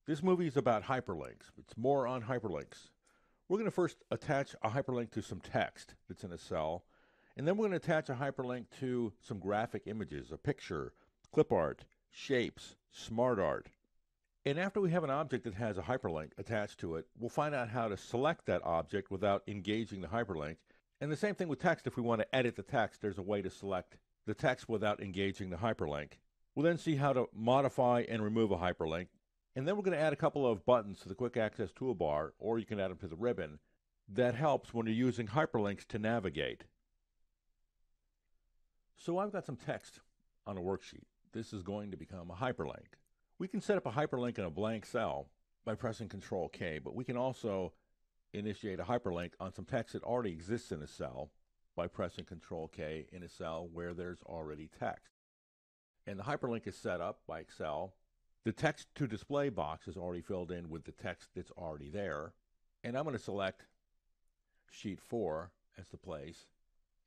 This movie is about hyperlinks. It's more on hyperlinks. We're going to first attach a hyperlink to some text that's in a cell, and then we're going to attach a hyperlink to some graphic images, a picture, clip art, shapes, smart art. And after we have an object that has a hyperlink attached to it, we'll find out how to select that object without engaging the hyperlink. And the same thing with text. If we want to edit the text, there's a way to select the text without engaging the hyperlink. We'll then see how to modify and remove a hyperlink. And then we're going to add a couple of buttons to the Quick Access Toolbar, or you can add them to the ribbon. That helps when you're using hyperlinks to navigate. So I've got some text on a worksheet. This is going to become a hyperlink. We can set up a hyperlink in a blank cell by pressing Control K, but we can also initiate a hyperlink on some text that already exists in a cell by pressing Control K in a cell where there's already text. And the hyperlink is set up by Excel. The text to display box is already filled in with the text that's already there. And I'm going to select Sheet 4 as the place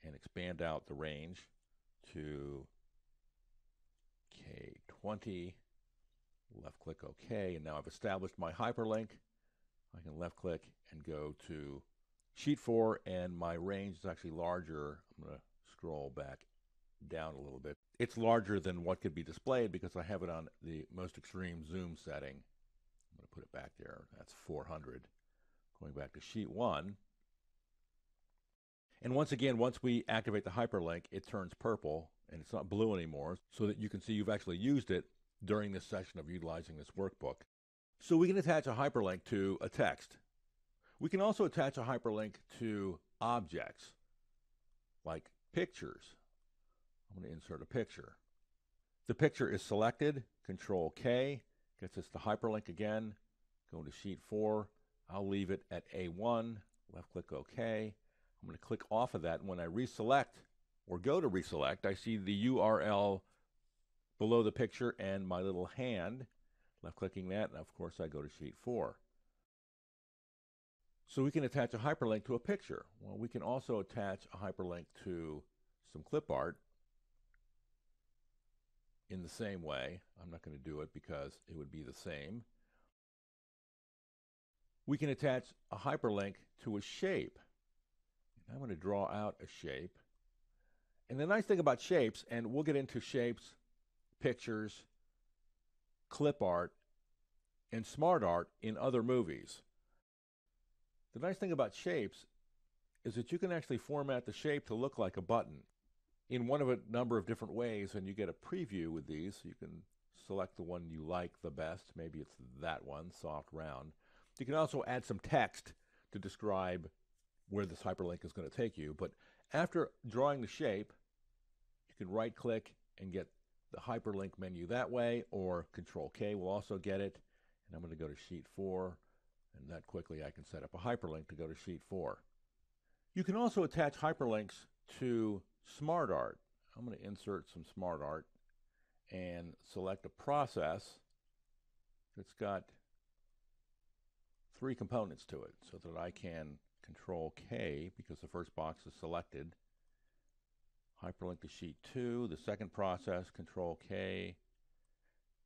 and expand out the range to K20. Left click OK, and now I've established my hyperlink. I can left click and go to Sheet 4, and my range is actually larger. I'm going to scroll back down a little bit. It's larger than what could be displayed because I have it on the most extreme zoom setting. I'm going to put it back there. That's 400. Going back to Sheet 1. And once again, once we activate the hyperlink, it turns purple, and it's not blue anymore, so that you can see you've actually used it during this session of utilizing this workbook. So we can attach a hyperlink to a text. We can also attach a hyperlink to objects, like pictures. I'm going to insert a picture. The picture is selected, Control K, gets us the hyperlink again. Go to Sheet 4. I'll leave it at A1, left click OK. I'm going to click off of that, and when I reselect or go to reselect, I see the URL below the picture and my little hand. Left clicking that, and of course I go to Sheet 4. So we can attach a hyperlink to a picture. Well, we can also attach a hyperlink to some clip art in the same way. I'm not going to do it because it would be the same. We can attach a hyperlink to a shape. I'm going to draw out a shape. And the nice thing about shapes, and we'll get into shapes, pictures, clip art, and smart art in other movies. The nice thing about shapes is that you can actually format the shape to look like a button in one of a number of different ways, and you get a preview with these. You can select the one you like the best. Maybe it's that one, soft round. You can also add some text to describe where this hyperlink is going to take you. But after drawing the shape, you can right click and get the hyperlink menu that way, or Control K will also get it. And I'm going to go to Sheet 4, and that quickly I can set up a hyperlink to go to Sheet 4. You can also attach hyperlinks to smart art. I'm going to insert some smart art and select a process that's got 3 components to it, so that I can Control K, because the first box is selected, hyperlink to Sheet 2. The second process, Control K,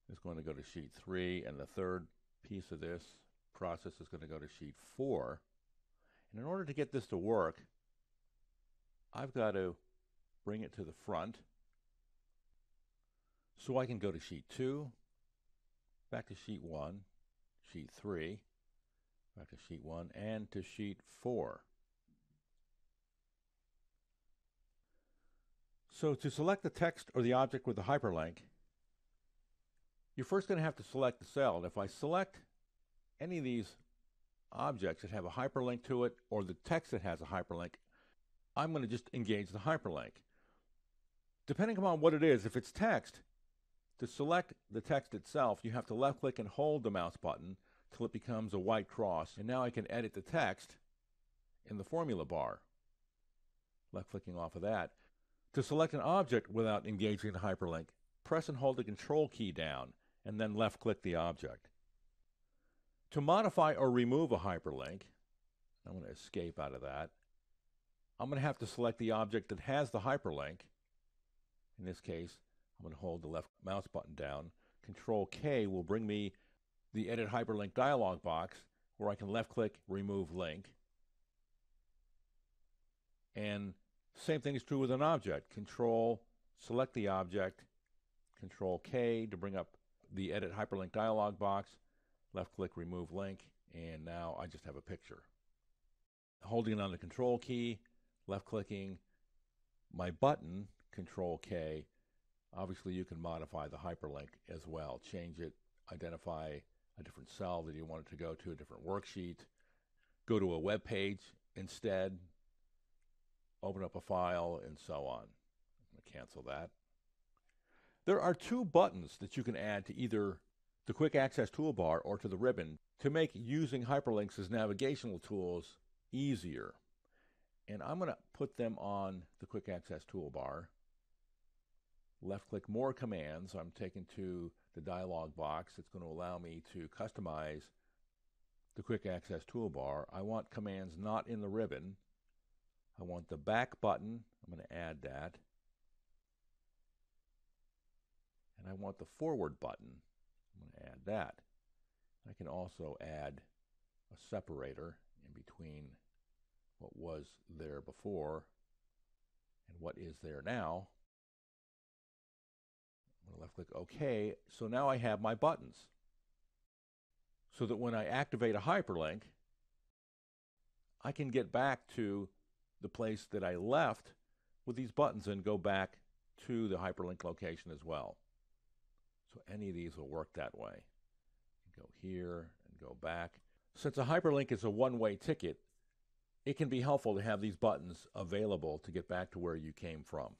is going to go to Sheet 3, and the third piece of this process is going to go to Sheet 4. And in order to get this to work, I've got to bring it to the front. So I can go to Sheet 2, back to Sheet 1, Sheet 3, back to Sheet 1, and to Sheet 4. So to select the text or the object with the hyperlink, you're first going to have to select the cell. And if I select any of these objects that have a hyperlink to it, or the text that has a hyperlink, I'm going to just engage the hyperlink. Depending upon what it is, if it's text, to select the text itself, you have to left click and hold the mouse button till it becomes a white cross. And now I can edit the text in the formula bar. Left clicking off of that. To select an object without engaging the hyperlink, press and hold the Control key down, and then left click the object. To modify or remove a hyperlink, I'm going to escape out of that. I'm going to have to select the object that has the hyperlink. In this case, I'm going to hold the left mouse button down. Control K will bring me the Edit Hyperlink dialog box where I can left-click Remove Link. And same thing is true with an object. Control, select the object, Control K to bring up the Edit Hyperlink dialog box, left-click Remove Link, and now I just have a picture. Holding on the Control key, left-clicking my button, Control K, obviously you can modify the hyperlink as well. Change it, identify a different cell that you want it to go to, a different worksheet, go to a web page instead, open up a file, and so on. I'm going to cancel that. There are two buttons that you can add to either the Quick Access Toolbar or to the ribbon to make using hyperlinks as navigational tools easier. And I'm going to put them on the Quick Access Toolbar. Left-click More Commands. I'm taken to the dialog box. It's going to allow me to customize the Quick Access Toolbar. I want commands not in the ribbon. I want the back button. I'm going to add that. And I want the forward button. I'm going to add that. I can also add a separator in between what was there before and what is there now. I'm going to left-click OK. So now I have my buttons. So that when I activate a hyperlink, I can get back to the place that I left with these buttons and go back to the hyperlink location as well. So any of these will work that way. Go here and go back. Since a hyperlink is a one-way ticket, it can be helpful to have these buttons available to get back to where you came from.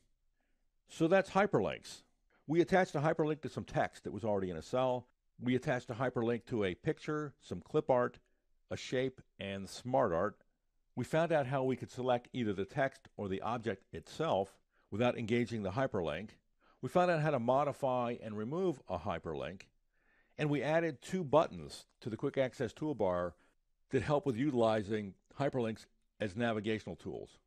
So that's hyperlinks. We attached a hyperlink to some text that was already in a cell. We attached a hyperlink to a picture, some clip art, a shape, and Smartart. We found out how we could select either the text or the object itself without engaging the hyperlink. We found out how to modify and remove a hyperlink. And we added two buttons to the Quick Access Toolbar that help with utilizing hyperlinks as navigational tools.